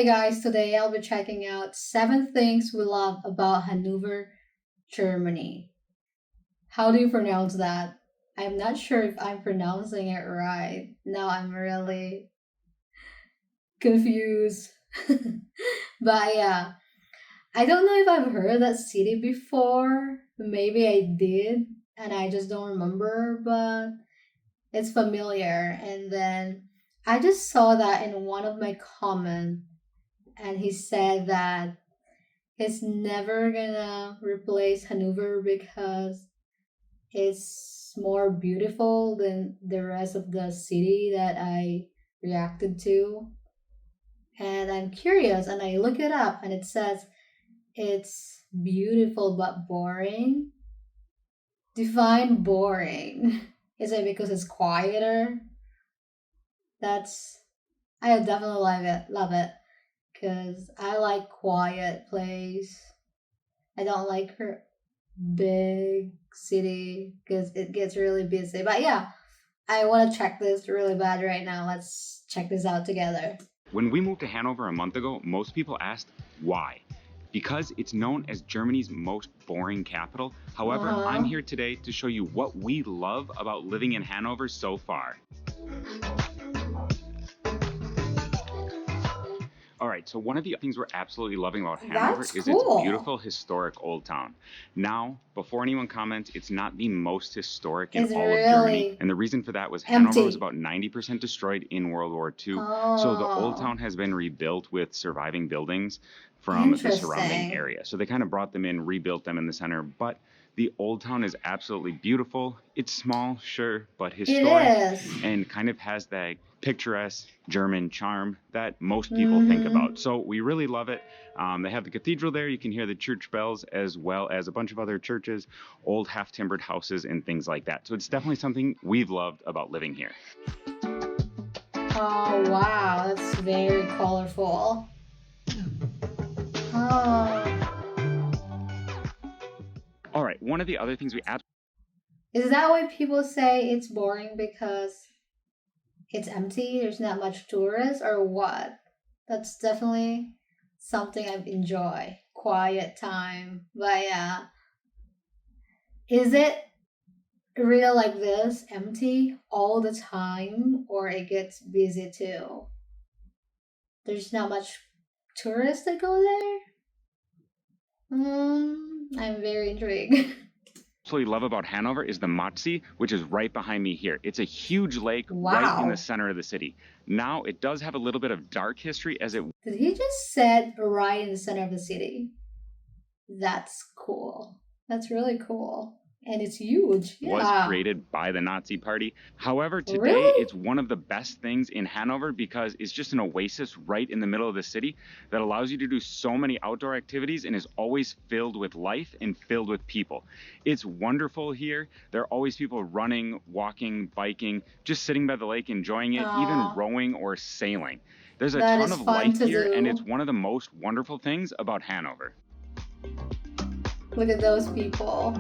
Hey guys, today I'll be checking out 7 things we love about Hannover, Germany. How do you pronounce that? I'm not sure if I'm pronouncing it right. Now I'm really confused. But yeah, I don't know if I've heard that city before. Maybe I did, and I just don't remember, but it's familiar. And then I just saw that in one of my comments, and he said that it's never gonna replace Hanover because it's more beautiful than the rest of the city that I reacted to. And I'm curious and I look it up and it says it's beautiful but boring. Define boring. Is it because it's quieter? That's I definitely love it because I like quiet place. I don't like her big city because it gets really busy. But yeah, I want to check this really bad right now. Let's check this out together. When we moved to Hanover a month ago, most people asked why. Because it's known as Germany's most boring capital. However, I'm Uh-huh. here today to show you what we love about living in Hanover so far. All right, so one of the things we're absolutely loving about Hanover That's is its cool. beautiful historic old town. Now, before anyone comments, it's not the most historic in It's all of Germany. really And the reason for that was Hanover was empty. about 90% destroyed in World War II. So the old Oh, town has been rebuilt with surviving buildings from the surrounding interesting. area. So they kind of brought them in, rebuilt them in the center, but the old town is absolutely beautiful. It's small, sure, but It historic is. and kind of has that picturesque German charm that most people think Mm-hmm. about. So we really love it. They have the cathedral there. You can hear the church bells as well as a bunch of other churches, old half timbered houses, and things like that. So it's definitely something we've loved about living here. Oh wow, that's very colorful. Oh, All right, one of the other things we absolutely is that why people say it's boring because it's empty, there's not much tourists, or what? That's definitely something I enjoy. Quiet time. But yeah. Is it real like this, empty all the time, or it gets busy too? There's not much tourists that go there? I'm very intrigued. love about Hanover is the Matsee, which is right behind me here. It's a huge lake right in the Wow. center of the city. Now, it does have a little bit of dark history as it Did he just said right in the center of the city? That's cool. That's really cool. And it's huge. was Yeah. created by the Nazi Party. However, today Really? it's one of the best things in Hanover because it's just an oasis right in the middle of the city that allows you to do so many outdoor activities and is always filled with life and filled with people. It's wonderful here. There are always people running, walking, biking, just sitting by the lake enjoying it, even Aw, rowing or sailing. There's a that ton is of fun life to here, and it's do. one of the most wonderful things about Hanover. Look at those people.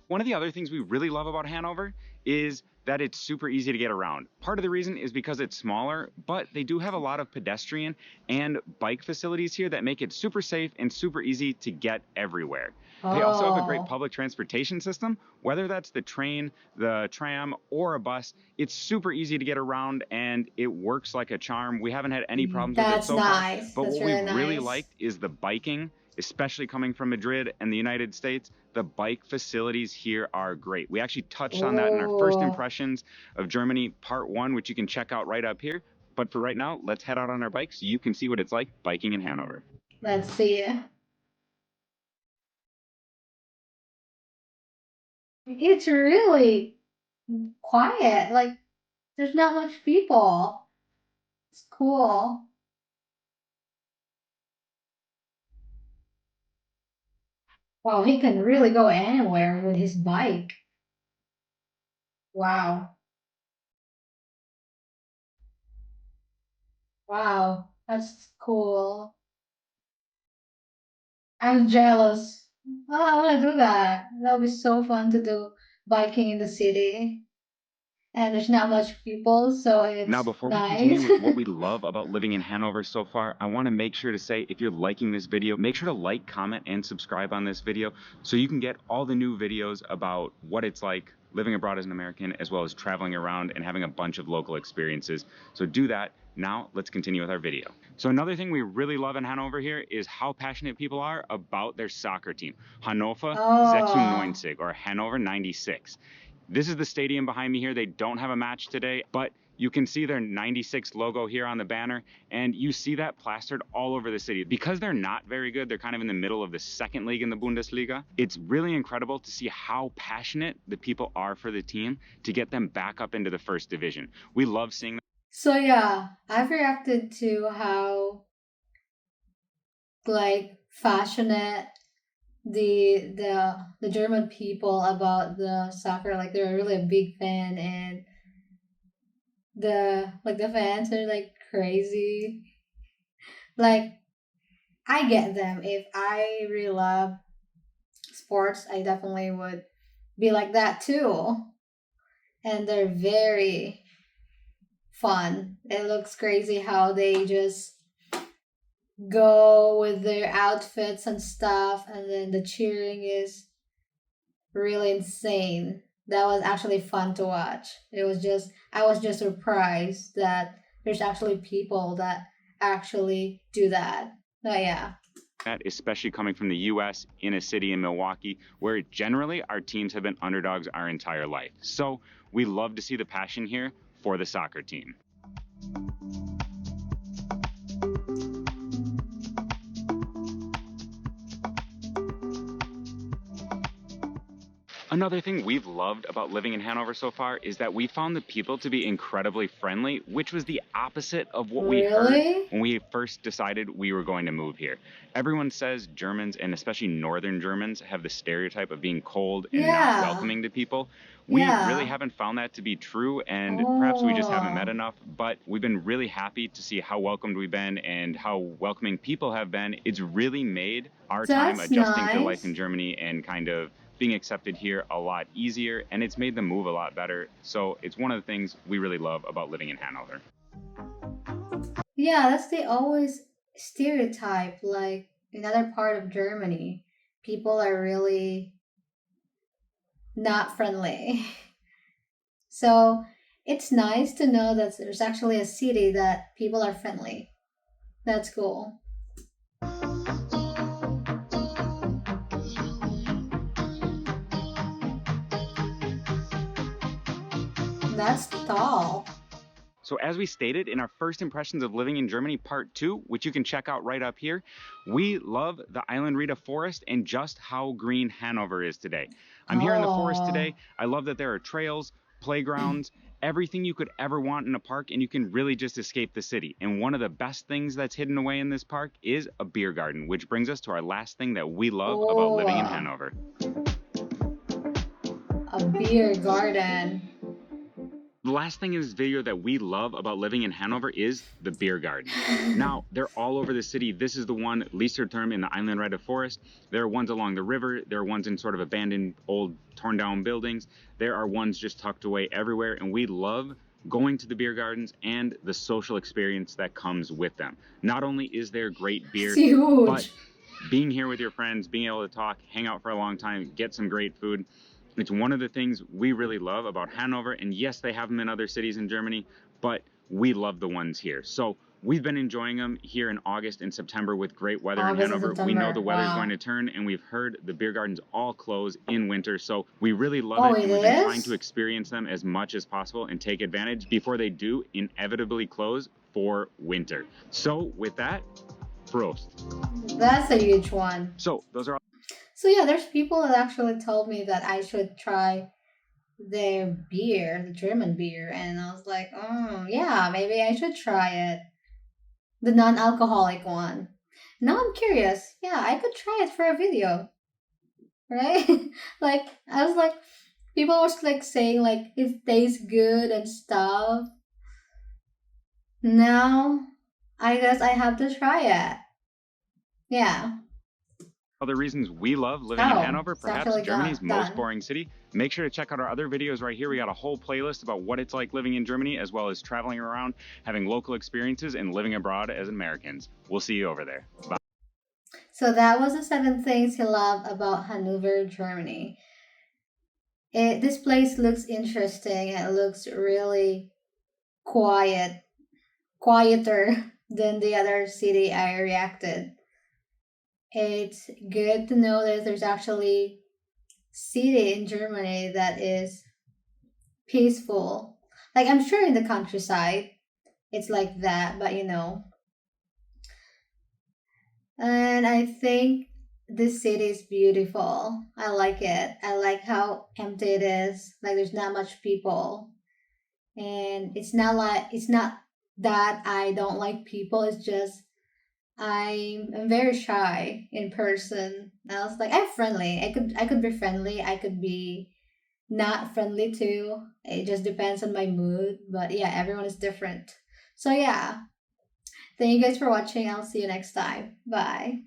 One of the other things we really love about Hanover is that it's super easy to get around. Part of the reason is because it's smaller, but they do have a lot of pedestrian and bike facilities here that make it super safe and super easy to get everywhere. They also have a great Oh, public transportation system, whether that's the train, the tram, or a bus. It's super easy to get around and it works like a charm. We haven't had any problems with it that's so far, nice. but That's what really we've really nice. liked is the biking, especially coming from Madrid and the United States. The bike facilities here are great. We actually touched on that in our first Oh, impressions of Germany, part one, which you can check out right up here. But for right now, let's head out on our bikes so you can see what it's like biking in Hanover. let's see. It's really quiet. Like, there's not much people. It's cool. Wow, he can really go anywhere with his bike. Wow. Wow. That's cool. I'm jealous. Oh, I want to do that. That would be so fun to do biking in the city. and there's not much people, so Now, it's before we continue nice. with what we love about living in Hanover so far, I want to make sure to say if you're liking this video, make sure to like, comment, and subscribe on this video so you can get all the new videos about what it's like living abroad as an American, as well as traveling around and having a bunch of local experiences. So do that. Now, let's continue with our video. So another thing we really love in Hanover here is how passionate people are about their soccer team, Hannover Oh, 96, or Hanover 96. This is the stadium behind me here. They don't have a match today, but you can see their 96 logo here on the banner, and you see that plastered all over the city. Because they're not very good, they're kind of in the middle of the second league in the Bundesliga. It's really incredible to see how passionate the people are for the team to get them back up into the first division. We love seeing them. so yeah, I've reacted to how like passionate the German people about the soccer. Like they're really a big fan, and the fans are like crazy. Like I get them. If I really love sports, I definitely would be like that too. And they're very fun. It looks crazy how they just go with their outfits and stuff, and then the cheering is really insane. That was actually fun to watch. I was just surprised that there's actually people that actually do that. Oh yeah. Especially coming from the US in a city in Milwaukee, where generally our teams have been underdogs our entire life. So we love to see the passion here for the soccer team. Another thing we've loved about living in Hanover so far is that we found the people to be incredibly friendly, which was the opposite of what we heard Really? when we first decided we were going to move here. Everyone says Germans, and especially Northern Germans, have the stereotype of being cold and not Yeah. welcoming to people. We really Yeah. haven't found that to be true, and perhaps we just haven't met Oh, enough, but we've been really happy to see how welcomed we've been and how welcoming people have been. It's really made our time that's adjusting to life in nice. Germany and kind of being accepted here a lot easier, and it's made the move a lot better. So it's one of the things we really love about living in Hanover. Yeah, that's the always stereotype. Like another part of Germany, people are really not friendly. So it's nice to know that there's actually a city that people are friendly. That's cool. That's tall. So, as we stated in our first impressions of living in Germany, part 2, which you can check out right up here, we love the Island Rita Forest and just how green Hanover is today. I'm here in the forest Oh, today. I love that there are trails, playgrounds, everything you could ever want in a park, and you can really just escape the city. And one of the best things that's hidden away in this park is a beer garden, which brings us to our last thing that we love about living in oh, Hanover. a beer garden. The last thing in this video that we love about living in Hanover is the beer gardens. Now, they're all over the city. This is the one, Lieserturm, in the Island Rite Forest. There are ones along the river. There are ones in sort of abandoned, old, torn down buildings. There are ones just tucked away everywhere, and we love going to the beer gardens and the social experience that comes with them. Not only is there great It's beer, but huge. being here with your friends, being able to talk, hang out for a long time, get some great food. It's one of the things we really love about Hanover. And yes, they have them in other cities in Germany, but we love the ones here. So we've been enjoying them here in August and September with great weather in August and Hanover. We know the September. weather is going Wow. to turn, and we've heard the beer gardens all close in winter. So we really love Oh, it, it and we've been trying to is? experience them as much as possible and take advantage before they do inevitably close for winter. So with that, Prost. That's a huge one. So those are all. So yeah, there's people that actually told me that I should try their beer, the German beer, and I was like, oh yeah, maybe I should try it. The non-alcoholic one. Now I'm curious. Yeah, I could try it for a video, right? Like I was like, people was like saying like it tastes good and stuff. Now, I guess I have to try it. Yeah. other reasons we love living in Oh, Hanover, it's perhaps actually Germany's most done. boring city. Make sure to check out our other videos right here. We got a whole playlist about what it's like living in Germany, as well as traveling around, having local experiences, and living abroad as Americans. We'll see you over there. Bye. So that was the 7 things he loved about Hannover, Germany. This place looks interesting. It looks really quiet, quieter than the other city I reacted. It's good to know that there's actually city in Germany that is peaceful. Like I'm sure in the countryside it's like that, but and I think this city is beautiful. I like it. I like how empty it is. Like there's not much people. And it's not that I don't like people, it's just I'm very shy in person. I was like I'm friendly. I could be friendly. I could be not friendly too. It just depends on my mood. But yeah, everyone is different. So yeah, thank you guys for watching. I'll see you next time. Bye.